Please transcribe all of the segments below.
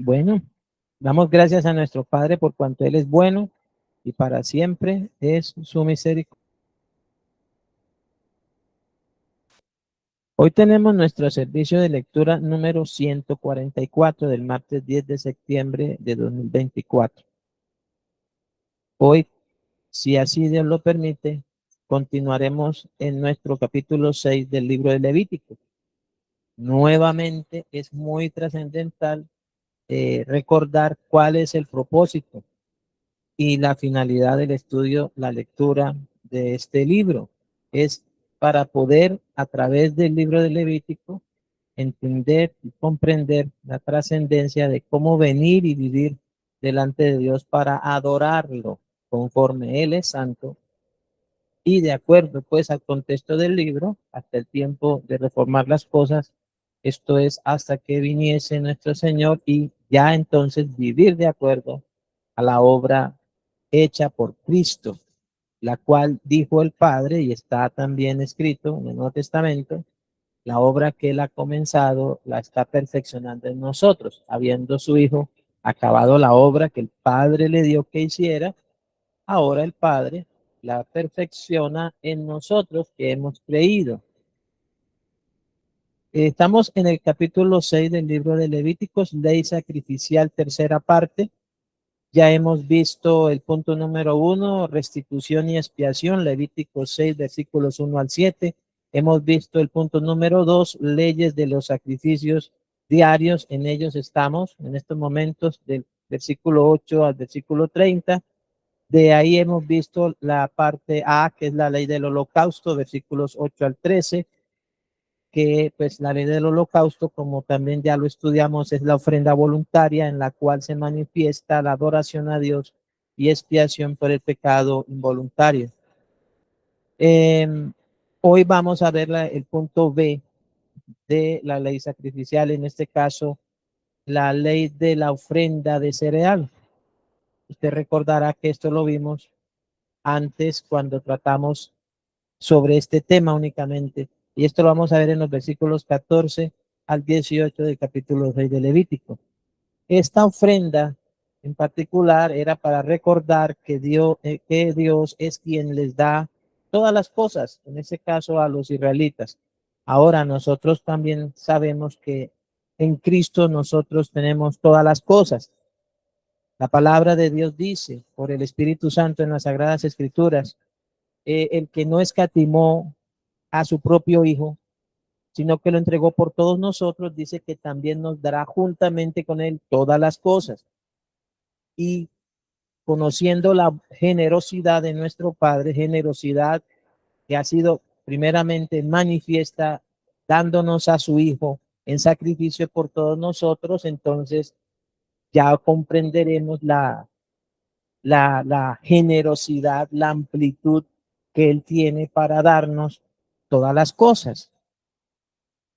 Bueno, damos gracias a nuestro Padre por cuanto Él es bueno y para siempre es su misericordia. Hoy tenemos nuestro servicio de lectura número 144 del martes 10 de septiembre de 2024. Hoy, si así Dios lo permite, continuaremos en nuestro capítulo 6 del libro de Levítico. Nuevamente es muy trascendental recordar cuál es el propósito y la finalidad del estudio, la lectura de este libro. Es para poder, a través del libro de Levítico, entender y comprender la trascendencia de cómo venir y vivir delante de Dios para adorarlo conforme Él es santo y de acuerdo pues al contexto del libro, hasta el tiempo de reformar las cosas, esto es hasta que viniese nuestro Señor y ya entonces vivir de acuerdo a la obra hecha por Cristo, la cual dijo el Padre y está también escrito en el Nuevo Testamento, la obra que Él ha comenzado la está perfeccionando en nosotros, habiendo su Hijo acabado la obra que el Padre le dio que hiciera. Ahora el Padre la perfecciona en nosotros que hemos creído. Estamos en el capítulo 6 del libro de Levíticos, ley sacrificial, tercera parte. Ya hemos visto el punto número 1, restitución y expiación, Levítico 6, versículos 1 al 7. Hemos visto el punto número 2, leyes de los sacrificios diarios. En ellos estamos en estos momentos del versículo 8 al versículo 30. De ahí hemos visto la parte A, que es la ley del holocausto, versículos 8 al 13, que pues la ley del holocausto, como también ya lo estudiamos, es la ofrenda voluntaria en la cual se manifiesta la adoración a Dios y expiación por el pecado involuntario. Hoy vamos a ver el punto B de la ley sacrificial, en este caso, la ley de la ofrenda de cereal. Usted recordará que esto lo vimos antes cuando tratamos sobre este tema únicamente. Y esto lo vamos a ver en los versículos 14 al 18 del capítulo 6 de Levítico. Esta ofrenda en particular era para recordar que Dios es quien les da todas las cosas, en ese caso a los israelitas. Ahora nosotros también sabemos que en Cristo nosotros tenemos todas las cosas. La palabra de Dios dice por el Espíritu Santo en las Sagradas Escrituras, el que no escatimó a su propio Hijo, sino que lo entregó por todos nosotros, dice que también nos dará juntamente con él todas las cosas. Y conociendo la generosidad de nuestro Padre, generosidad que ha sido primeramente manifiesta dándonos a su Hijo en sacrificio por todos nosotros, entonces ya comprenderemos la generosidad, la amplitud que Él tiene para darnos todas las cosas.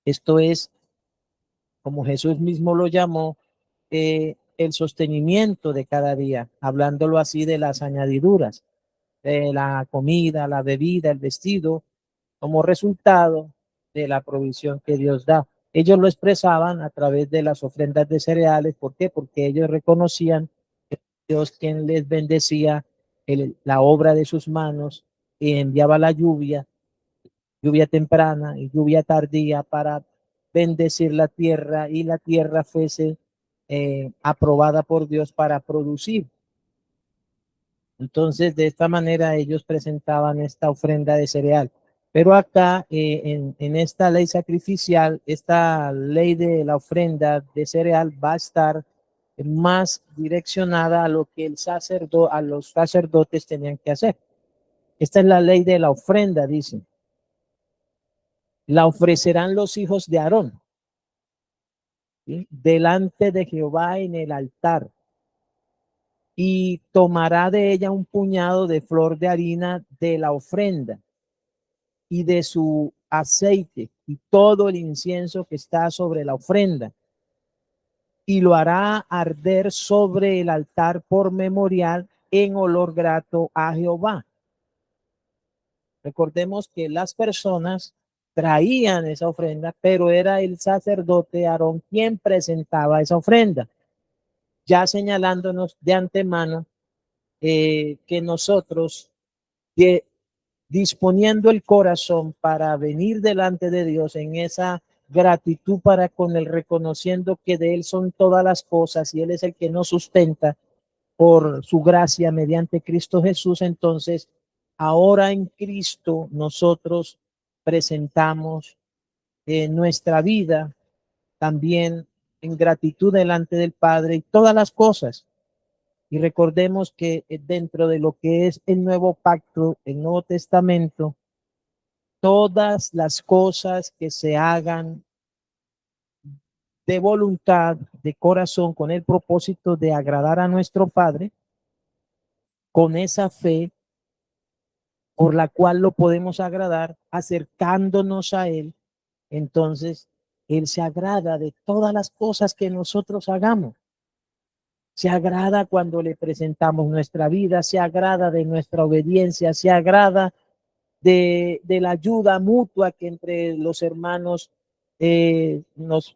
Esto es, como Jesús mismo lo llamó, el sostenimiento de cada día, hablándolo así de las añadiduras, de la comida, la bebida, el vestido, como resultado de la provisión que Dios da. Ellos lo expresaban a través de las ofrendas de cereales. ¿Por qué? Porque ellos reconocían que Dios quien les bendecía la obra de sus manos y enviaba la lluvia, lluvia temprana y lluvia tardía para bendecir la tierra y la tierra fuese aprobada por Dios para producir. Entonces, de esta manera ellos presentaban esta ofrenda de cereal. Pero acá, en esta ley sacrificial, esta ley de la ofrenda de cereal va a estar más direccionada a lo que a los sacerdotes tenían que hacer. Esta es la ley de la ofrenda, dice. La ofrecerán los hijos de Aarón, ¿sí?, delante de Jehová en el altar, y tomará de ella un puñado de flor de harina de la ofrenda y de su aceite y todo el incienso que está sobre la ofrenda, y lo hará arder sobre el altar por memorial en olor grato a Jehová. Recordemos que las personas traían esa ofrenda, pero era el sacerdote Aarón quien presentaba esa ofrenda. ya señalándonos de antemano que nosotros, disponiendo el corazón para venir delante de Dios en esa gratitud para con él, reconociendo que de él son todas las cosas y él es el que nos sustenta por su gracia mediante Cristo Jesús. Entonces, ahora en Cristo nosotros presentamos nuestra vida también en gratitud delante del Padre y todas las cosas. Y recordemos que dentro de lo que es el nuevo pacto, el Nuevo Testamento, todas las cosas que se hagan de voluntad, de corazón, con el propósito de agradar a nuestro Padre, con esa fe por la cual lo podemos agradar, acercándonos a Él, entonces Él se agrada de todas las cosas que nosotros hagamos. Se agrada cuando le presentamos nuestra vida, se agrada de nuestra obediencia, se agrada de la ayuda mutua que entre los hermanos nos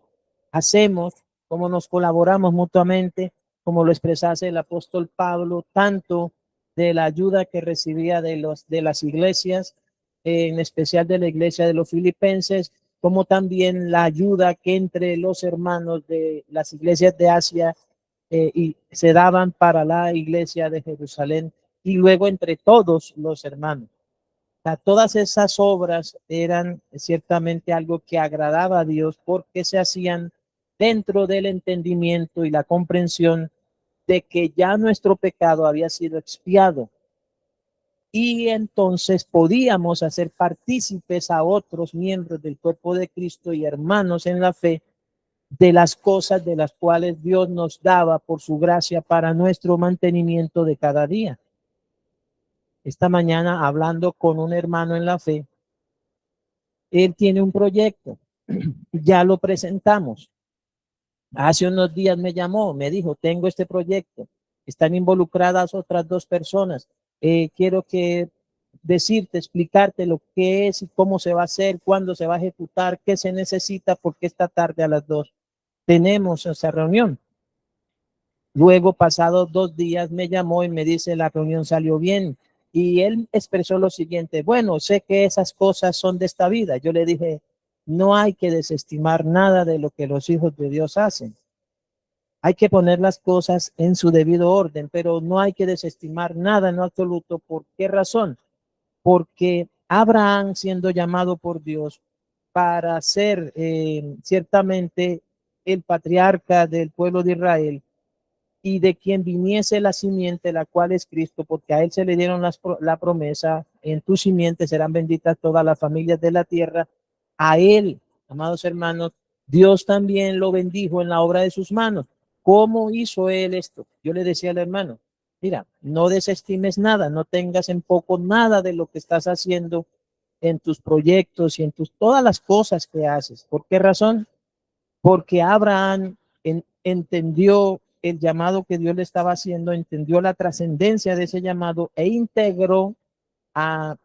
hacemos, como nos colaboramos mutuamente, como lo expresase el apóstol Pablo, tanto de la ayuda que recibía de las iglesias, en especial de la iglesia de los filipenses, como también la ayuda que entre los hermanos de las iglesias de Asia y se daban para la iglesia de Jerusalén y luego entre todos los hermanos. Todas esas obras eran ciertamente algo que agradaba a Dios porque se hacían dentro del entendimiento y la comprensión de que ya nuestro pecado había sido expiado y entonces podíamos hacer partícipes a otros miembros del cuerpo de Cristo y hermanos en la fe de las cosas de las cuales Dios nos daba por su gracia para nuestro mantenimiento de cada día. Esta mañana, hablando con un hermano en la fe, él tiene un proyecto, ya lo presentamos. Hace unos días me llamó, me dijo, tengo este proyecto, están involucradas otras 2 personas, quiero decirte, explicarte lo que es y cómo se va a hacer, cuándo se va a ejecutar, qué se necesita, porque esta tarde a las 2 tenemos esa reunión. Luego, pasados 2 días, me llamó y me dice, la reunión salió bien. Y él expresó lo siguiente, bueno, sé que esas cosas son de esta vida. Yo le dije, no hay que desestimar nada de lo que los hijos de Dios hacen. Hay que poner las cosas en su debido orden, pero no hay que desestimar nada en lo absoluto. ¿Por qué razón? Porque Abraham, siendo llamado por Dios para ser ciertamente el patriarca del pueblo de Israel, y de quien viniese la simiente, la cual es Cristo, porque a él se le dieron la promesa, en tu simiente serán benditas todas las familias de la tierra. A él, amados hermanos, Dios también lo bendijo en la obra de sus manos. ¿Cómo hizo él esto? Yo le decía al hermano, mira, no desestimes nada, no tengas en poco nada de lo que estás haciendo en tus proyectos y en todas las cosas que haces. ¿Por qué razón? Porque Abraham entendió el llamado que Dios le estaba haciendo, entendió la trascendencia de ese llamado e integró a,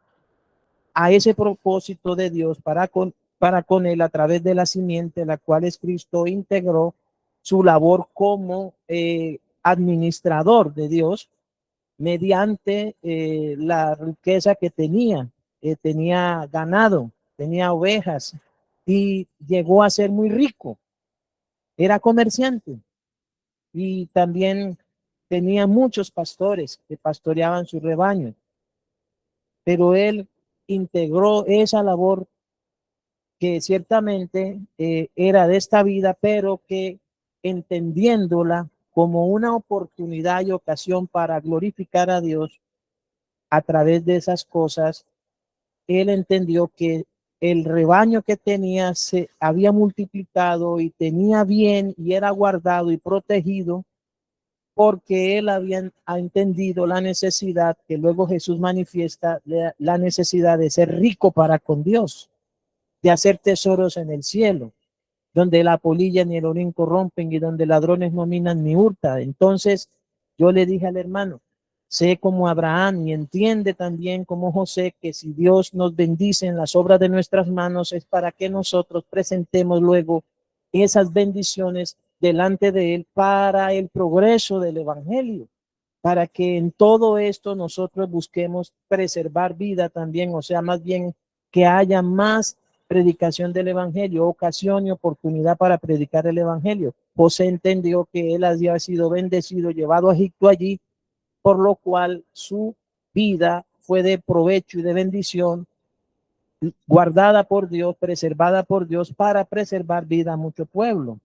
a ese propósito de Dios para con él a través de la simiente, la cual es Cristo, integró su labor como administrador de Dios mediante la riqueza que tenía. Tenía ganado, tenía ovejas y llegó a ser muy rico. Era comerciante y también tenía muchos pastores que pastoreaban su rebaño, pero él integró esa labor que ciertamente era de esta vida, pero que entendiéndola como una oportunidad y ocasión para glorificar a Dios a través de esas cosas, él entendió que el rebaño que tenía se había multiplicado y tenía bien y era guardado y protegido porque él había entendido la necesidad que luego Jesús manifiesta, la necesidad de ser rico para con Dios, de hacer tesoros en el cielo, donde la polilla ni el orín corrompen y donde ladrones no minan ni hurtan. Entonces yo le dije al hermano, sé como Abraham y entiende también como José que si Dios nos bendice en las obras de nuestras manos es para que nosotros presentemos luego esas bendiciones delante de él para el progreso del evangelio, para que en todo esto nosotros busquemos preservar vida también, o sea, más bien que haya más predicación del evangelio, ocasión y oportunidad para predicar el evangelio. José entendió que él había sido bendecido, llevado a Egipto allí, por lo cual su vida fue de provecho y de bendición, guardada por Dios, preservada por Dios para preservar vida a mucho pueblo.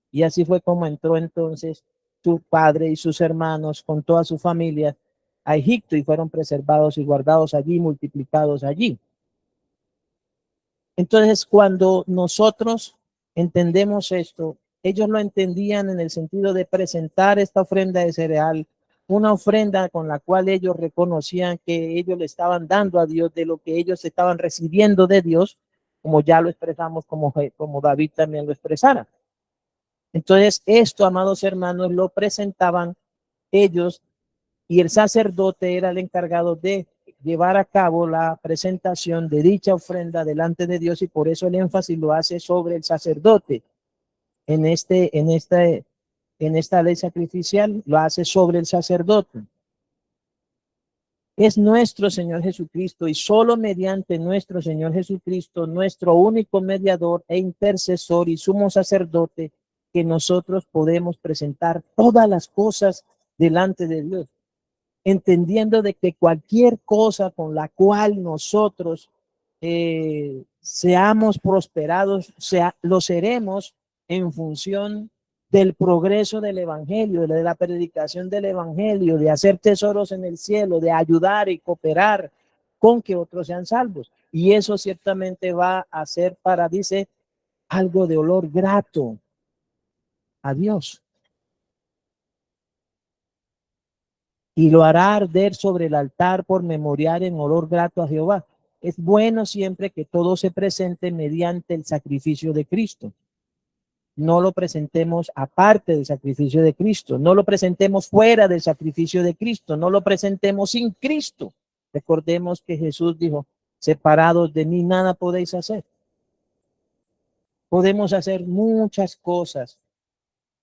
Y así fue como entró entonces su padre y sus hermanos con toda su familia a Egipto y fueron preservados y guardados allí, multiplicados allí. Entonces, cuando nosotros entendemos esto, ellos lo entendían en el sentido de presentar esta ofrenda de cereal, una ofrenda con la cual ellos reconocían que ellos le estaban dando a Dios de lo que ellos estaban recibiendo de Dios, como ya lo expresamos, como David también lo expresara. Entonces, esto, amados hermanos, lo presentaban ellos y el sacerdote era el encargado de llevar a cabo la presentación de dicha ofrenda delante de Dios, y por eso el énfasis lo hace sobre el sacerdote. En esta ley sacrificial lo hace sobre el sacerdote. Es nuestro Señor Jesucristo, y solo mediante nuestro Señor Jesucristo, nuestro único mediador e intercesor y sumo sacerdote, que nosotros podemos presentar todas las cosas delante de Dios, entendiendo de que cualquier cosa con la cual nosotros seamos prosperados, lo seremos en función del progreso del evangelio, de la predicación del evangelio, de hacer tesoros en el cielo, de ayudar y cooperar con que otros sean salvos. Y eso ciertamente va a ser para, dice, algo de olor grato a Dios. Y lo hará arder sobre el altar por memorial en olor grato a Jehová. Es bueno siempre que todo se presente mediante el sacrificio de Cristo. No lo presentemos aparte del sacrificio de Cristo, no lo presentemos fuera del sacrificio de Cristo, no lo presentemos sin Cristo. Recordemos que Jesús dijo, separados de mí nada podéis hacer. Podemos hacer muchas cosas.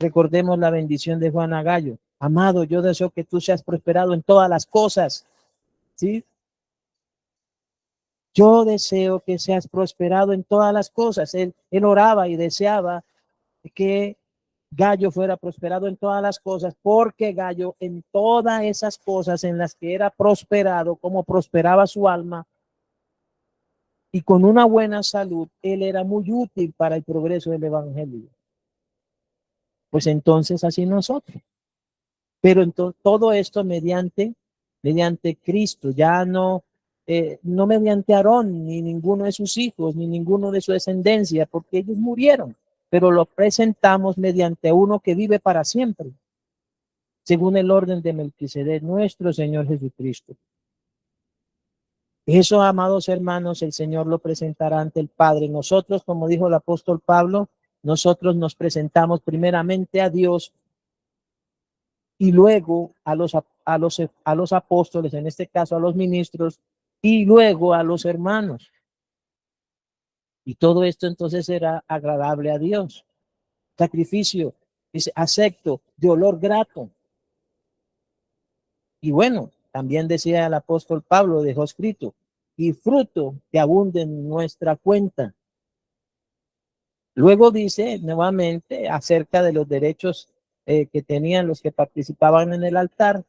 Recordemos la bendición de Juan Agallo. Amado, yo deseo que tú seas prosperado en todas las cosas. ¿Sí? Yo deseo que seas prosperado en todas las cosas. Él oraba y deseaba que Gallo fuera prosperado en todas las cosas, porque Gallo en todas esas cosas en las que era prosperado, como prosperaba su alma, y con una buena salud, él era muy útil para el progreso del evangelio. Pues entonces así nosotros. Pero entonces, todo esto mediante Cristo, ya no mediante Aarón, ni ninguno de sus hijos, ni ninguno de su descendencia, porque ellos murieron, pero lo presentamos mediante uno que vive para siempre, según el orden de Melquisedec, nuestro Señor Jesucristo. Eso, amados hermanos, el Señor lo presentará ante el Padre. Nosotros, como dijo el apóstol Pablo, nosotros nos presentamos primeramente a Dios y luego a los apóstoles, en este caso a los ministros, y luego a los hermanos. Y todo esto entonces será agradable a Dios. Sacrificio, es acepto, de olor grato. Y bueno, también decía el apóstol Pablo, dejó escrito, y fruto que abunde en nuestra cuenta. Luego dice nuevamente acerca de los derechos que tenían los que participaban en el altar,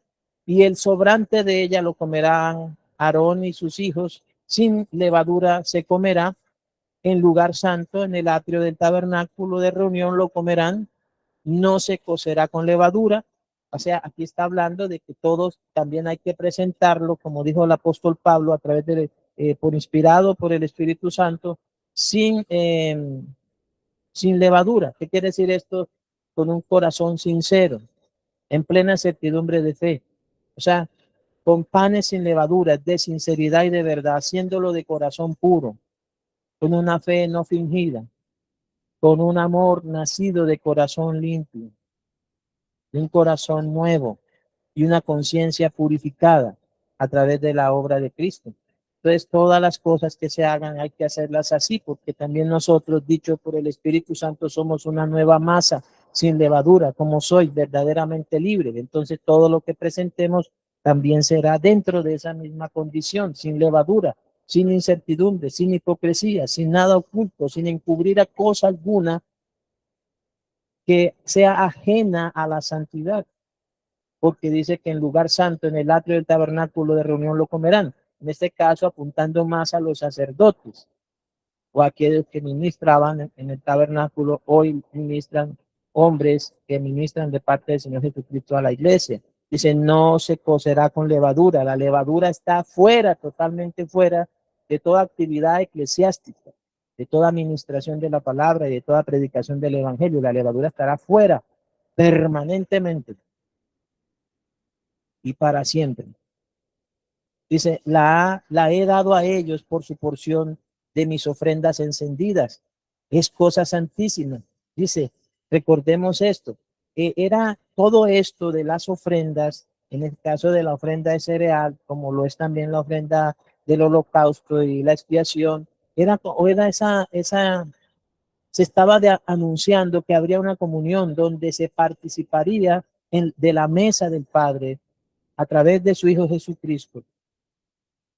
y el sobrante de ella lo comerán Aarón y sus hijos, sin levadura se comerá, en lugar santo, en el atrio del tabernáculo de reunión lo comerán, no se cocerá con levadura. O sea, aquí está hablando de que todos también hay que presentarlo, como dijo el apóstol Pablo, a través de, por inspirado por el Espíritu Santo, sin levadura. ¿Qué quiere decir esto? Con un corazón sincero, en plena certidumbre de fe. O sea, con panes sin levadura, de sinceridad y de verdad, haciéndolo de corazón puro, con una fe no fingida, con un amor nacido de corazón limpio, de un corazón nuevo y una conciencia purificada a través de la obra de Cristo. Entonces, todas las cosas que se hagan hay que hacerlas así, porque también nosotros, dicho por el Espíritu Santo, somos una nueva masa, sin levadura, como soy verdaderamente libre. Entonces todo lo que presentemos también será dentro de esa misma condición, sin levadura, sin incertidumbre, sin hipocresía, sin nada oculto, sin encubrir a cosa alguna que sea ajena a la santidad, porque dice que en lugar santo, en el atrio del tabernáculo de reunión lo comerán. En este caso, apuntando más a los sacerdotes o aquellos que ministraban en el tabernáculo, hoy ministran hombres que ministran de parte del Señor Jesucristo a la iglesia. Dice, no se cocerá con levadura. La levadura está fuera, totalmente fuera de toda actividad eclesiástica, de toda administración de la palabra y de toda predicación del evangelio. La levadura estará fuera permanentemente y para siempre. Dice, la he dado a ellos por su porción de mis ofrendas encendidas. Es cosa santísima. Dice, recordemos esto. Era todo esto de las ofrendas, en el caso de la ofrenda de cereal, como lo es también la ofrenda del holocausto y la expiación, era se estaba anunciando que habría una comunión donde se participaría de la mesa del Padre a través de su Hijo Jesucristo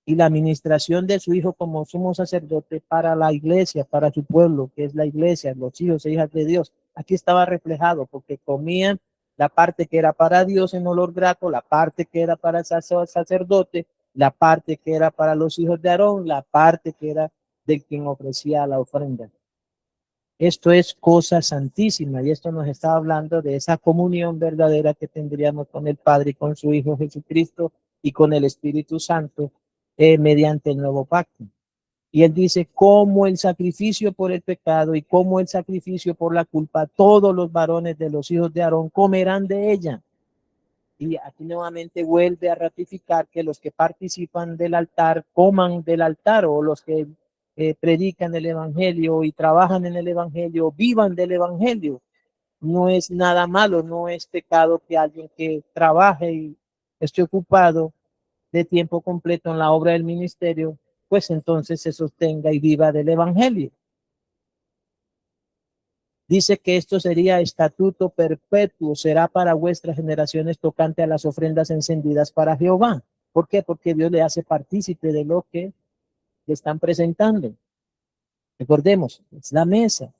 y la administración de su Hijo como sumo sacerdote para la iglesia, para su pueblo, que es la iglesia, los hijos e hijas de Dios. Aquí estaba reflejado porque comían la parte que era para Dios en olor grato, la parte que era para el sacerdote, la parte que era para los hijos de Aarón, la parte que era de quien ofrecía la ofrenda. Esto es cosa santísima y esto nos está hablando de esa comunión verdadera que tendríamos con el Padre y con su Hijo Jesucristo y con el Espíritu Santo mediante el nuevo pacto. Y él dice, como el sacrificio por el pecado y como el sacrificio por la culpa, todos los varones de los hijos de Aarón comerán de ella. Y aquí nuevamente vuelve a ratificar que los que participan del altar coman del altar, o los que predican el evangelio y trabajan en el evangelio, vivan del evangelio. No es nada malo, no es pecado que alguien que trabaje y esté ocupado de tiempo completo en la obra del ministerio, pues entonces se sostenga y viva del evangelio. Dice que esto sería estatuto perpetuo, será para vuestras generaciones tocante a las ofrendas encendidas para Jehová. ¿Por qué? Porque Dios le hace partícipe de lo que le están presentando. Recordemos, es la mesa.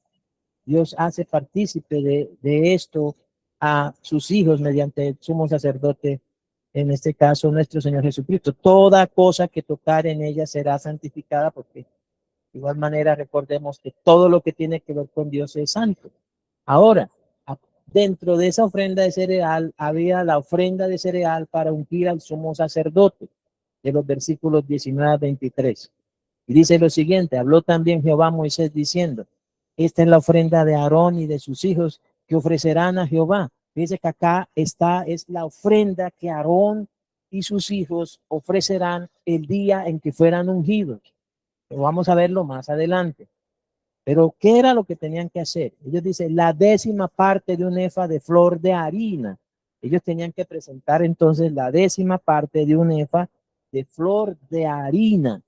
Dios hace partícipe de esto a sus hijos mediante el sumo sacerdote, en este caso nuestro Señor Jesucristo. Toda cosa que tocar en ella será santificada, porque de igual manera recordemos que todo lo que tiene que ver con Dios es santo. Ahora, dentro de esa ofrenda de cereal había la ofrenda de cereal para ungir al sumo sacerdote, de los versículos 19 a 23. Y dice lo siguiente, habló también Jehová a Moisés diciendo, esta es la ofrenda de Aarón y de sus hijos que ofrecerán a Jehová. Dice que acá está, es la ofrenda que Aarón y sus hijos ofrecerán el día en que fueran ungidos. Pero vamos a verlo más adelante. Pero ¿qué era lo que tenían que hacer? Ellos dicen la 10ª parte de un efa de flor de harina. Ellos tenían que presentar entonces la 10ª parte de un efa de flor de harina.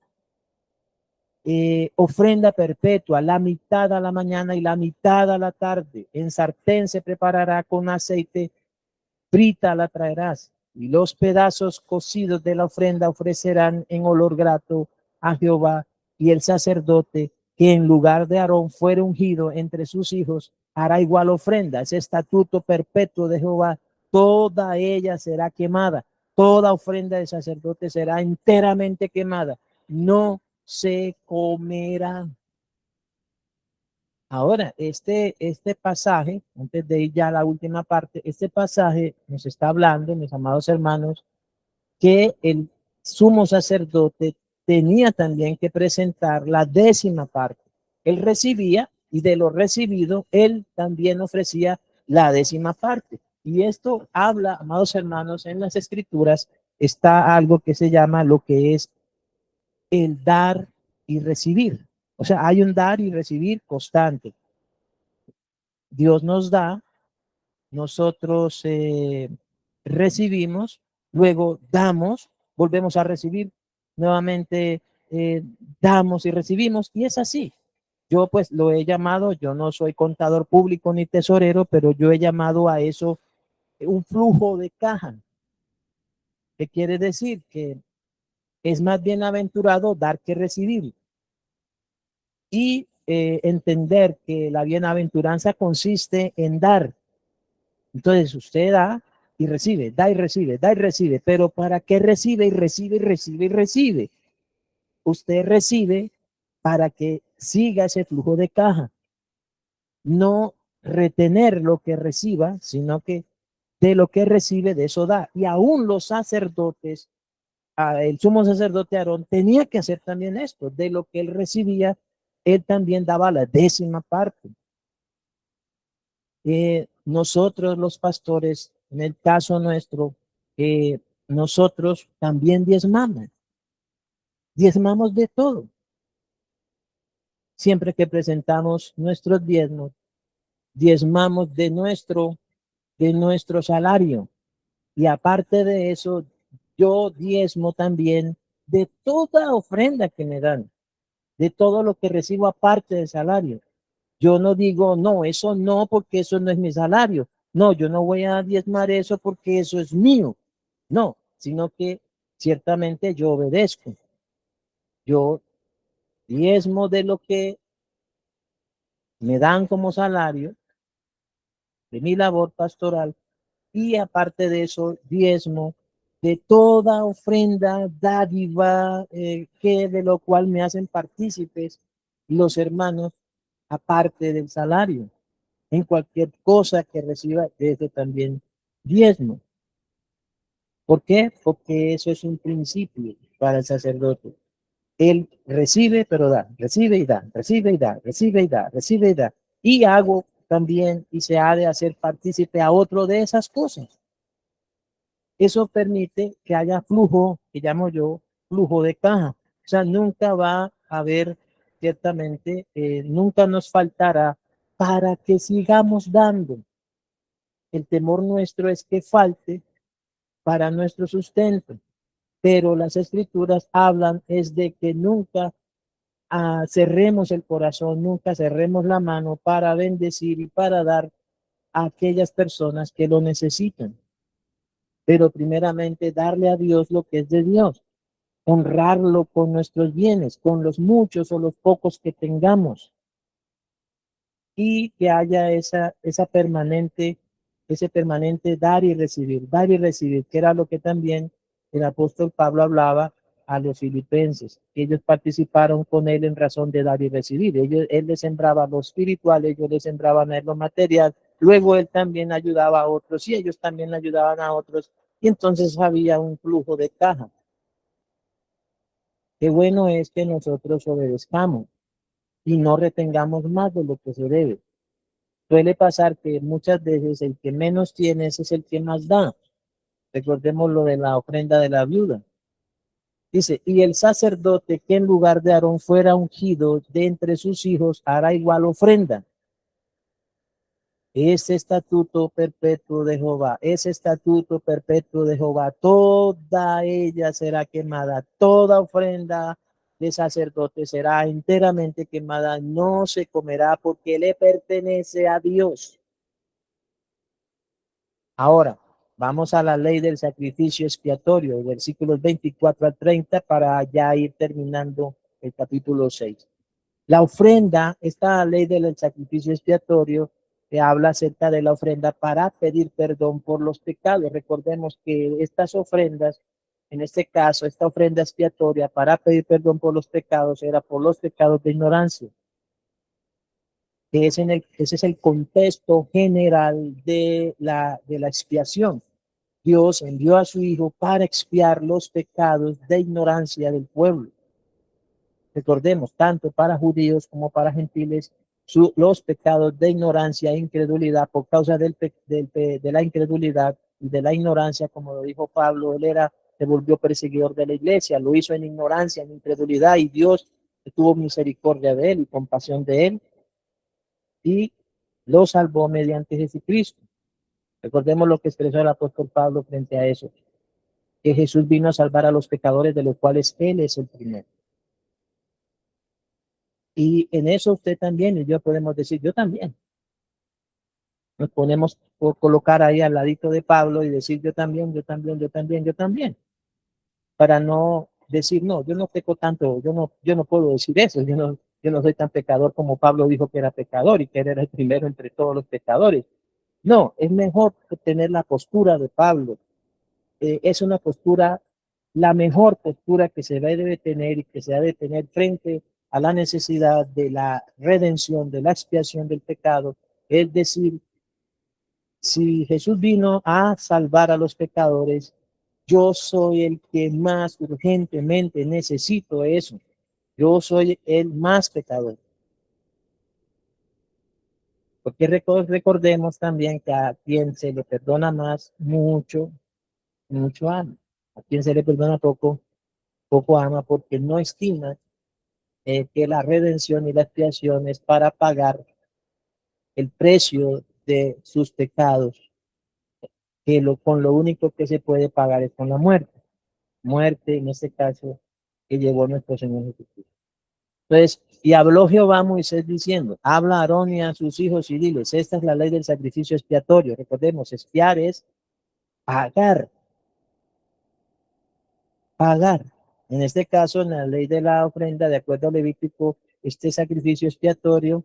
Ofrenda perpetua, la mitad a la mañana y la mitad a la tarde. En sartén se preparará con aceite, frita la traerás. Y los pedazos cocidos de la ofrenda ofrecerán en olor grato a Jehová, y el sacerdote que en lugar de Aarón fuere ungido entre sus hijos hará igual ofrenda. Ese estatuto perpetuo de Jehová, toda ella será quemada. Toda ofrenda de sacerdote será enteramente quemada. No se comerá. Ahora, este pasaje, antes de ir ya a la última parte, este pasaje nos está hablando, mis amados hermanos, que el sumo sacerdote tenía también que presentar la 10ª parte. Él recibía y de lo recibido, él también ofrecía la 10ª parte. Y esto habla, amados hermanos, en las escrituras está algo que se llama lo que es el dar y recibir. O sea, hay un dar y recibir constante. Dios nos da, nosotros recibimos, luego damos, volvemos a recibir, nuevamente damos y recibimos, y es así. Yo pues lo he llamado, yo no soy contador público ni tesorero, pero yo he llamado a eso un flujo de caja. ¿Qué quiere decir? Que es más bienaventurado dar que recibir. Y entender que la bienaventuranza consiste en dar. Entonces usted da y recibe, da y recibe, da y recibe. Pero ¿para qué recibe y recibe y recibe y recibe? Usted recibe para que siga ese flujo de caja. No retener lo que reciba, sino que de lo que recibe, de eso da. Y aún los sacerdotes, el sumo sacerdote Aarón tenía que hacer también esto. De lo que él recibía, él también daba la 10ª parte. Nosotros los pastores, en el caso nuestro, nosotros también diezmamos de todo. Siempre que presentamos nuestros diezmos, diezmamos de nuestro salario. Y aparte de eso, yo diezmo también de toda ofrenda que me dan, de todo lo que recibo aparte del salario. Yo no digo, no, eso no, porque eso no es mi salario. No, yo no voy a diezmar eso porque eso es mío. No, sino que ciertamente yo obedezco. Yo diezmo de lo que me dan como salario de mi labor pastoral y aparte de eso, diezmo de toda ofrenda, dádiva, que de lo cual me hacen partícipes los hermanos, aparte del salario. En cualquier cosa que reciba, de eso también diezmo. ¿Por qué? Porque eso es un principio para el sacerdote. Él recibe, pero da, recibe y da, recibe y da, recibe y da, recibe y da. Y hago también, y se ha de hacer partícipe a otro de esas cosas. Eso permite que haya flujo, que llamo yo flujo de caja. O sea, nunca va a haber, ciertamente, nunca nos faltará para que sigamos dando. El temor nuestro es que falte para nuestro sustento, pero las escrituras hablan es de que nunca cerremos el corazón, nunca cerremos la mano para bendecir y para dar a aquellas personas que lo necesitan. Pero primeramente darle a Dios lo que es de Dios, honrarlo con nuestros bienes, con los muchos o los pocos que tengamos, y que haya ese permanente dar y recibir, que era lo que también el apóstol Pablo hablaba a los filipenses. Ellos participaron con él en razón de dar y recibir. Él les sembraba lo espiritual, ellos les sembraban lo material, luego él también ayudaba a otros y ellos también ayudaban a otros, y entonces había un flujo de caja. Qué bueno es que nosotros obedezcamos y no retengamos más de lo que se debe. Suele pasar que muchas veces el que menos tiene es el que más da. Recordemos lo de la ofrenda de la viuda. Dice, y el sacerdote que en lugar de Aarón fuera ungido de entre sus hijos hará igual ofrenda. Ese estatuto perpetuo de Jehová, ese estatuto perpetuo de Jehová, toda ella será quemada, toda ofrenda de sacerdote será enteramente quemada, no se comerá porque le pertenece a Dios. Ahora, vamos a la ley del sacrificio expiatorio, versículos 24 al 30, para ya ir terminando el capítulo 6. La ofrenda, esta ley del sacrificio expiatorio, que habla acerca de la ofrenda para pedir perdón por los pecados. Recordemos que estas ofrendas, en este caso, esta ofrenda expiatoria para pedir perdón por los pecados, era por los pecados de ignorancia. Ese es el contexto general de la expiación. Dios envió a su Hijo para expiar los pecados de ignorancia del pueblo. Recordemos, tanto para judíos como para gentiles, los pecados de ignorancia e incredulidad por causa de la incredulidad y de la ignorancia, como lo dijo Pablo, se volvió perseguidor de la iglesia, lo hizo en ignorancia, en incredulidad, y Dios tuvo misericordia de él y compasión de él y lo salvó mediante Jesucristo. Recordemos lo que expresó el apóstol Pablo frente a eso, que Jesús vino a salvar a los pecadores, de los cuales él es el primero. Y en eso usted también y yo podemos decir, yo también. Nos ponemos por colocar ahí al ladito de Pablo y decir, yo también, yo también, yo también, yo también. Para no decir, no, yo no peco tanto, yo no puedo decir eso, yo no soy tan pecador como Pablo dijo que era pecador y que era el primero entre todos los pecadores. No, es mejor tener la postura de Pablo. Es una postura, la mejor postura que se debe tener y que se debe tener frente a la necesidad de la redención, de la expiación del pecado. Es decir, si Jesús vino a salvar a los pecadores, yo soy el que más urgentemente necesito eso. Yo soy el más pecador. Porque recordemos también que a quien se le perdona más, mucho, mucho ama. A quien se le perdona poco, poco ama, porque no estima que la redención y la expiación es para pagar el precio de sus pecados, que con lo único que se puede pagar es con la muerte. Muerte, en este caso, que llevó nuestro Señor Jesucristo. Entonces, y habló Jehová a Moisés diciendo, habla a Aarón y a sus hijos y diles, esta es la ley del sacrificio expiatorio. Recordemos, expiar es pagar, pagar. En este caso, en la ley de la ofrenda, de acuerdo al Levítico, este sacrificio expiatorio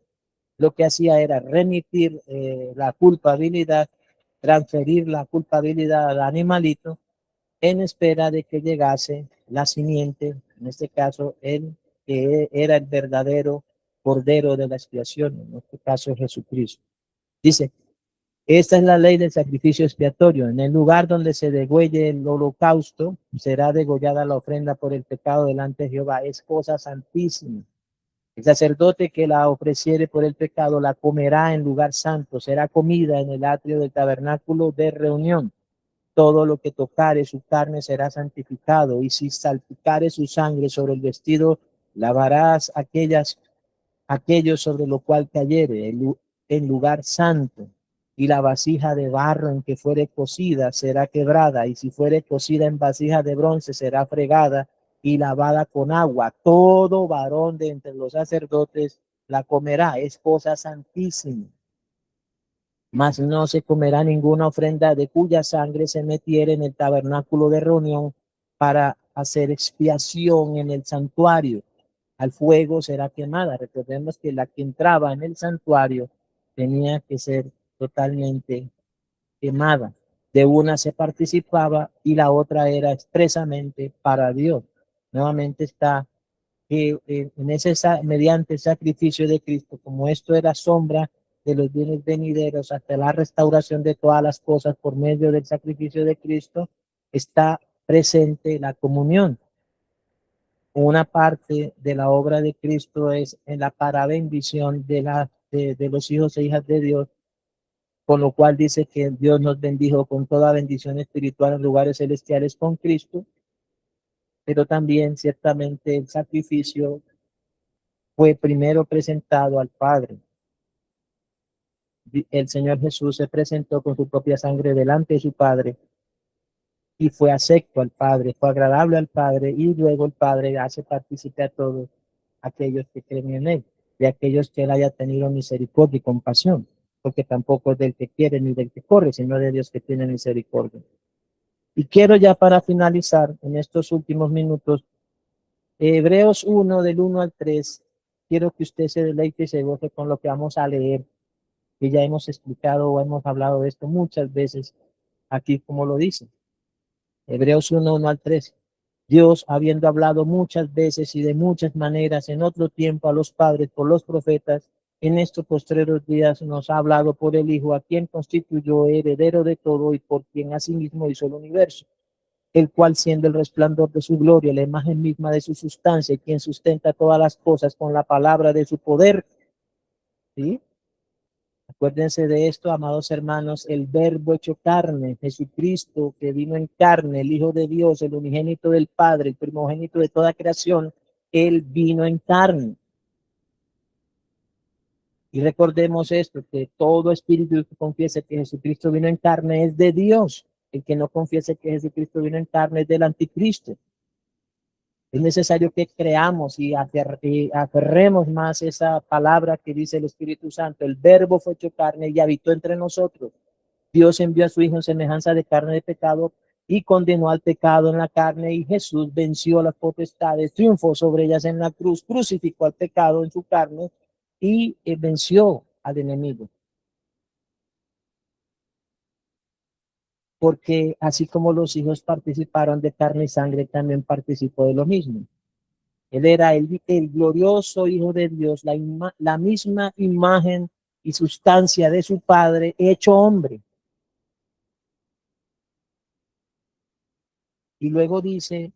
lo que hacía era remitir la culpabilidad, transferir la culpabilidad al animalito en espera de que llegase la simiente, en este caso, él que era el verdadero cordero de la expiación, en este caso Jesucristo. Dice, esta es la ley del sacrificio expiatorio. En el lugar donde se degüelle el holocausto, será degollada la ofrenda por el pecado delante de Jehová. Es cosa santísima. El sacerdote que la ofreciere por el pecado la comerá en lugar santo, será comida en el atrio del tabernáculo de reunión. Todo lo que tocare su carne será santificado, y si salpicare su sangre sobre el vestido, lavarás aquello sobre lo cual cayere en lugar santo, y la vasija de barro en que fuere cocida será quebrada, y si fuere cocida en vasija de bronce será fregada y lavada con agua. Todo varón de entre los sacerdotes la comerá, es cosa santísima. Mas no se comerá ninguna ofrenda de cuya sangre se metiere en el tabernáculo de reunión para hacer expiación en el santuario. Al fuego será quemada. Recordemos que la que entraba en el santuario tenía que ser totalmente quemada. De una se participaba y la otra era expresamente para Dios. Nuevamente está que en ese, mediante el sacrificio de Cristo, como esto era sombra de los bienes venideros hasta la restauración de todas las cosas por medio del sacrificio de Cristo, está presente la comunión. Una parte de la obra de Cristo es en la parabendición de los hijos e hijas de Dios, con lo cual dice que Dios nos bendijo con toda bendición espiritual en lugares celestiales con Cristo, pero también ciertamente el sacrificio fue primero presentado al Padre. El Señor Jesús se presentó con su propia sangre delante de su Padre y fue acepto al Padre, fue agradable al Padre, y luego el Padre hace partícipe a todos aquellos que creen en Él, de aquellos que Él haya tenido misericordia y compasión, porque tampoco es del que quiere ni del que corre, sino de Dios que tiene misericordia. Y quiero ya para finalizar en estos últimos minutos, Hebreos 1 del 1 al 3, quiero que usted se deleite y se goce con lo que vamos a leer, que ya hemos explicado o hemos hablado de esto muchas veces aquí, como lo dice. Hebreos 1, 1 al 3. Dios, habiendo hablado muchas veces y de muchas maneras en otro tiempo a los padres por los profetas, en estos postreros días nos ha hablado por el Hijo, a quien constituyó heredero de todo y por quien asimismo hizo el universo, el cual siendo el resplandor de su gloria, la imagen misma de su sustancia, y quien sustenta todas las cosas con la palabra de su poder. ¿Sí? Acuérdense de esto, amados hermanos, el verbo hecho carne, Jesucristo que vino en carne, el Hijo de Dios, el unigénito del Padre, el primogénito de toda creación, él vino en carne. Y recordemos esto, que todo espíritu que confiese que Jesucristo vino en carne es de Dios. El que no confiese que Jesucristo vino en carne es del anticristo. Es necesario que creamos y aferremos más esa palabra que dice el Espíritu Santo. El Verbo fue hecho carne y habitó entre nosotros. Dios envió a su Hijo en semejanza de carne de pecado y condenó al pecado en la carne, y Jesús venció las potestades, triunfó sobre ellas en la cruz, crucificó al pecado en su carne y venció al enemigo. Porque así como los hijos participaron de carne y sangre, también participó de lo mismo. Él era el glorioso Hijo de Dios, la misma imagen y sustancia de su Padre, hecho hombre. Y luego dice,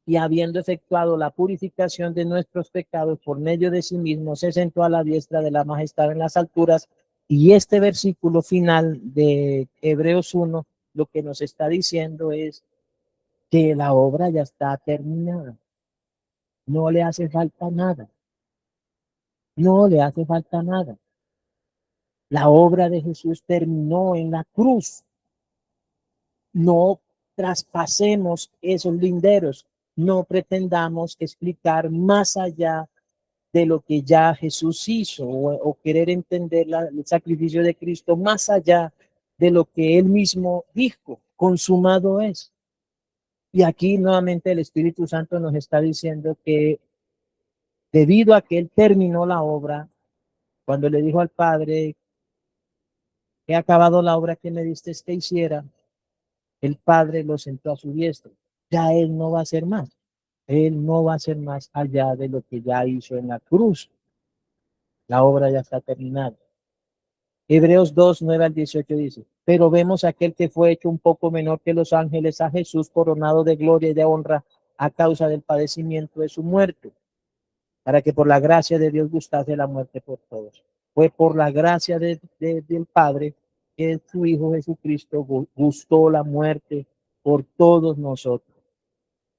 y habiendo efectuado la purificación de nuestros pecados por medio de sí mismo, se sentó a la diestra de la majestad en las alturas. Y este versículo final de Hebreos 1, lo que nos está diciendo es que la obra ya está terminada. No le hace falta nada. No le hace falta nada. La obra de Jesús terminó en la cruz. No traspasemos esos linderos. No pretendamos explicar más allá de lo que ya Jesús hizo o querer entender el sacrificio de Cristo más allá de lo que él mismo dijo, consumado es. Y aquí nuevamente el Espíritu Santo nos está diciendo que debido a que él terminó la obra, cuando le dijo al Padre, he acabado la obra que me diste que hiciera, el Padre lo sentó a su diestra. Ya él no va a hacer más. Él no va a hacer más allá de lo que ya hizo en la cruz. La obra ya está terminada. Hebreos 2, 9 al 18 dice, pero vemos a aquel que fue hecho un poco menor que los ángeles, a Jesús coronado de gloria y de honra a causa del padecimiento de su muerte, para que por la gracia de Dios gustase la muerte por todos. Fue por la gracia del Padre que su Hijo Jesucristo gustó la muerte por todos nosotros.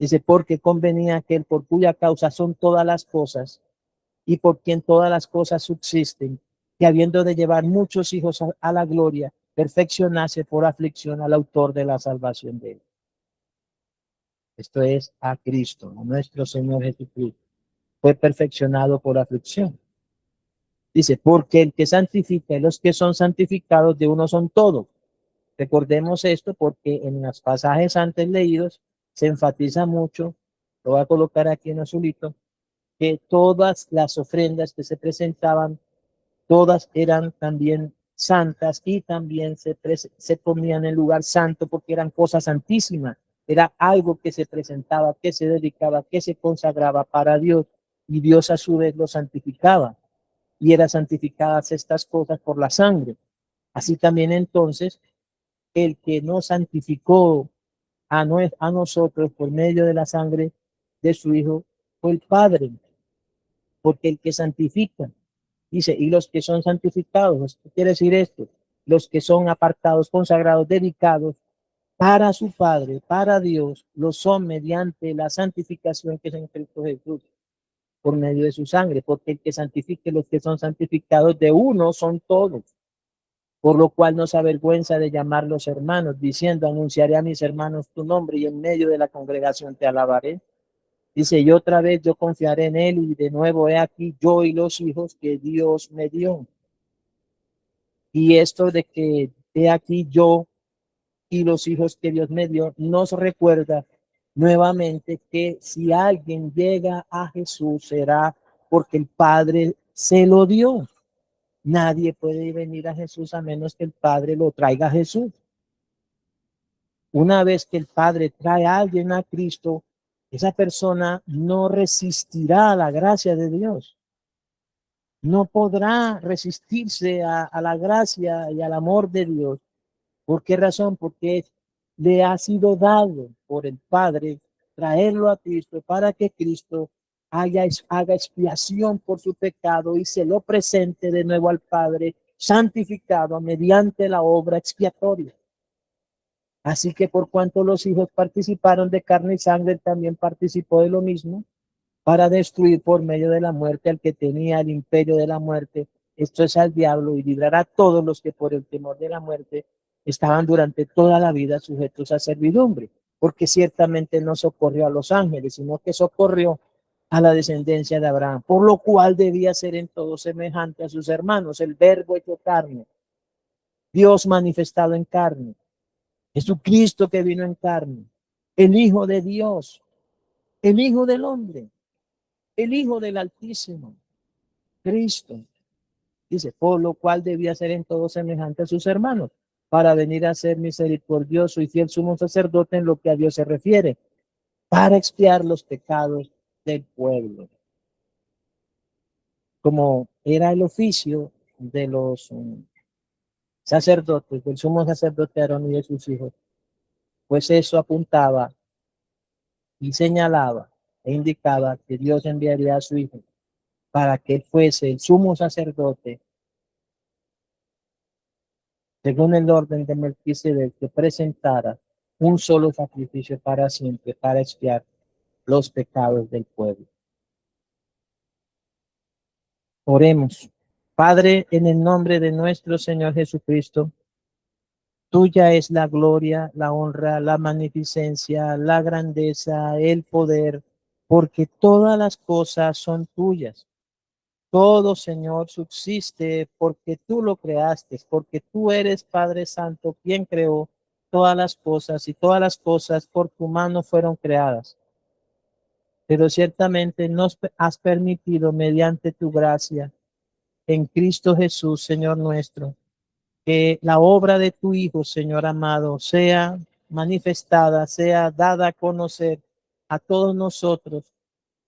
Dice, porque convenía aquel por cuya causa son todas las cosas y por quien todas las cosas subsisten, que habiendo de llevar muchos hijos a la gloria, perfeccionase por aflicción al autor de la salvación de él. Esto es a Cristo, a nuestro Señor Jesucristo. Fue perfeccionado por aflicción. Dice, porque el que santifica y los que son santificados de uno son todos. Recordemos esto porque en los pasajes antes leídos se enfatiza mucho, lo voy a colocar aquí en azulito, que todas las ofrendas que se presentaban, todas eran también santas y también se ponían en lugar santo porque eran cosas santísimas. Era algo que se presentaba, que se dedicaba, que se consagraba para Dios y Dios a su vez lo santificaba y eran santificadas estas cosas por la sangre. Así también entonces el que nos santificó a nosotros por medio de la sangre de su Hijo fue el Padre, porque el que santifica, dice, y los que son santificados, ¿qué quiere decir esto? Los que son apartados, consagrados, dedicados para su Padre, para Dios, lo son mediante la santificación que es en Cristo Jesús, por medio de su sangre, porque el que santifique, los que son santificados de uno son todos. Por lo cual no se avergüenza de llamarlos hermanos, diciendo, anunciaré a mis hermanos tu nombre y en medio de la congregación te alabaré. Dice, y otra vez yo confiaré en él y de nuevo he aquí yo y los hijos que Dios me dio. Y esto de que he aquí yo y los hijos que Dios me dio, nos recuerda nuevamente que si alguien llega a Jesús será porque el Padre se lo dio. Nadie puede venir a Jesús a menos que el Padre lo traiga a Jesús. Una vez que el Padre trae a alguien a Cristo, esa persona no resistirá a la gracia de Dios. No podrá resistirse a la gracia y al amor de Dios. ¿Por qué razón? Porque le ha sido dado por el Padre traerlo a Cristo para que Cristo haga expiación por su pecado y se lo presente de nuevo al Padre santificado mediante la obra expiatoria. Así que por cuanto los hijos participaron de carne y sangre, también participó de lo mismo para destruir por medio de la muerte al que tenía el imperio de la muerte, esto es al diablo, y librar a todos los que por el temor de la muerte estaban durante toda la vida sujetos a servidumbre. porque ciertamente no socorrió a los ángeles, sino que socorrió a la descendencia de Abraham, por lo cual debía ser en todo semejante a sus hermanos, el verbo hecho carne, Dios manifestado en carne, Jesucristo que vino en carne, el Hijo de Dios, el Hijo del hombre, el Hijo del Altísimo, Cristo. Dice, por lo cual debía ser en todo semejante a sus hermanos, para venir a ser misericordioso y fiel sumo sacerdote en lo que a Dios se refiere, para expiar los pecados del pueblo. Como era el oficio de los sacerdotes, del sumo sacerdote Aarón y de sus hijos, pues eso apuntaba y señalaba e indicaba que Dios enviaría a su hijo para que él fuese el sumo sacerdote según el orden de Melquisedec, que presentara un solo sacrificio para siempre, para expiar los pecados del pueblo. Oremos. Padre, en el nombre de nuestro Señor Jesucristo, tuya es la gloria, la honra, la magnificencia, la grandeza, el poder, porque todas las cosas son tuyas. Todo, Señor, subsiste porque tú lo creaste, porque tú eres Padre Santo, quien creó todas las cosas y todas las cosas por tu mano fueron creadas. Pero ciertamente nos has permitido mediante tu gracia en Cristo Jesús, Señor nuestro, que la obra de tu Hijo, Señor amado, sea manifestada, sea dada a conocer a todos nosotros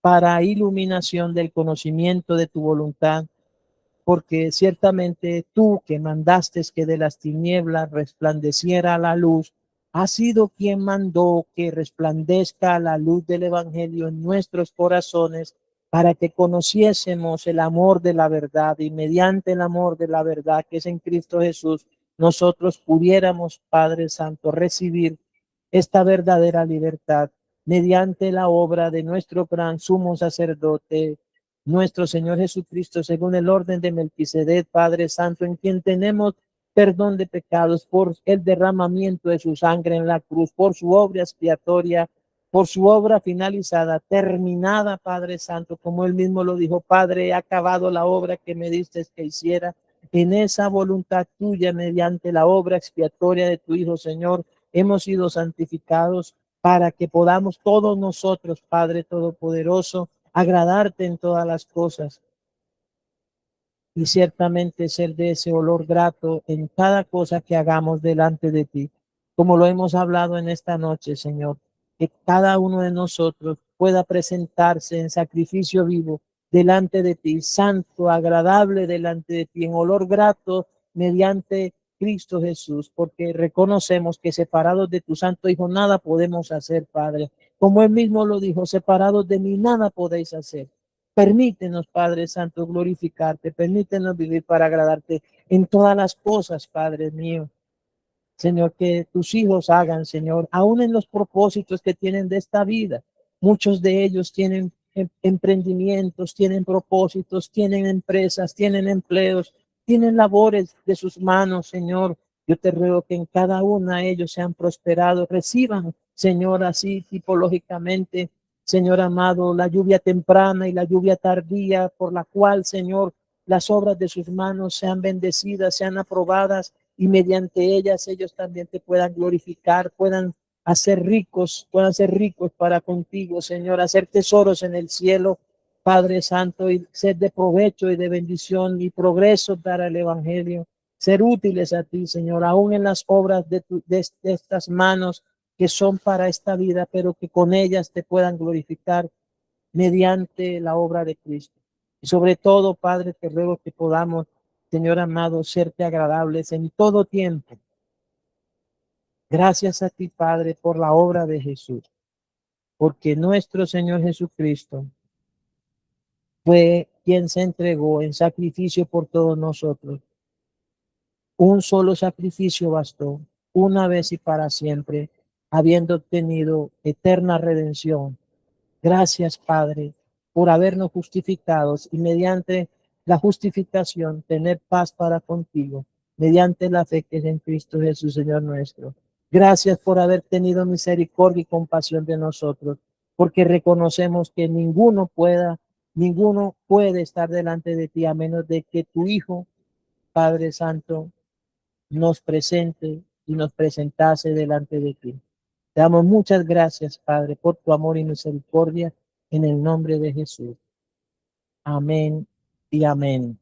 para iluminación del conocimiento de tu voluntad, porque ciertamente tú que mandaste que de las tinieblas resplandeciera la luz, has sido quien mandó que resplandezca la luz del Evangelio en nuestros corazones para que conociésemos el amor de la verdad y mediante el amor de la verdad que es en Cristo Jesús, nosotros pudiéramos, Padre Santo, recibir esta verdadera libertad mediante la obra de nuestro gran sumo sacerdote, nuestro Señor Jesucristo, según el orden de Melquisedec, Padre Santo, en quien tenemos perdón de pecados por el derramamiento de su sangre en la cruz, por su obra expiatoria, por su obra finalizada, terminada, Padre Santo, como él mismo lo dijo, Padre, he acabado la obra que me diste que hiciera. En esa voluntad tuya, mediante la obra expiatoria de tu Hijo, Señor, hemos sido santificados para que podamos todos nosotros, Padre Todopoderoso, agradarte en todas las cosas y ciertamente ser de ese olor grato en cada cosa que hagamos delante de ti, como lo hemos hablado en esta noche, Señor, que cada uno de nosotros pueda presentarse en sacrificio vivo delante de ti, santo, agradable delante de ti, en olor grato mediante Cristo Jesús, porque reconocemos que separados de tu Santo Hijo nada podemos hacer, Padre. Como él mismo lo dijo, separados de mí nada podéis hacer. Permítenos, Padre Santo, glorificarte, permítenos vivir para agradarte en todas las cosas, Padre mío. Señor, que tus hijos hagan, Señor, aún en los propósitos que tienen de esta vida. Muchos de ellos tienen emprendimientos, tienen propósitos, tienen empresas, tienen empleos, tienen labores de sus manos, Señor. Yo te ruego que en cada una de ellos sean prosperados, reciban, Señor, así tipológicamente, Señor amado, la lluvia temprana y la lluvia tardía, por la cual, Señor, las obras de sus manos sean bendecidas, sean aprobadas y mediante ellas ellos también te puedan glorificar, puedan puedan ser ricos para contigo, Señor, hacer tesoros en el cielo, Padre Santo, y ser de provecho y de bendición y progreso para el Evangelio, ser útiles a ti, Señor, aún en las obras de estas manos que son para esta vida, pero que con ellas te puedan glorificar mediante la obra de Cristo. Y sobre todo, Padre, te ruego que podamos, Señor amado, serte agradables en todo tiempo. Gracias a ti, Padre, por la obra de Jesús, porque nuestro Señor Jesucristo fue quien se entregó en sacrificio por todos nosotros. Un solo sacrificio bastó, una vez y para siempre, habiendo obtenido eterna redención. Gracias, Padre, por habernos justificados y mediante la justificación tener paz para contigo, mediante la fe que es en Cristo Jesús, Señor nuestro. Gracias por haber tenido misericordia y compasión de nosotros, porque reconocemos que ninguno puede estar delante de ti a menos de que tu Hijo, Padre Santo, nos presente y nos presentase delante de ti. Te damos muchas gracias, Padre, por tu amor y misericordia en el nombre de Jesús. Amén y amén.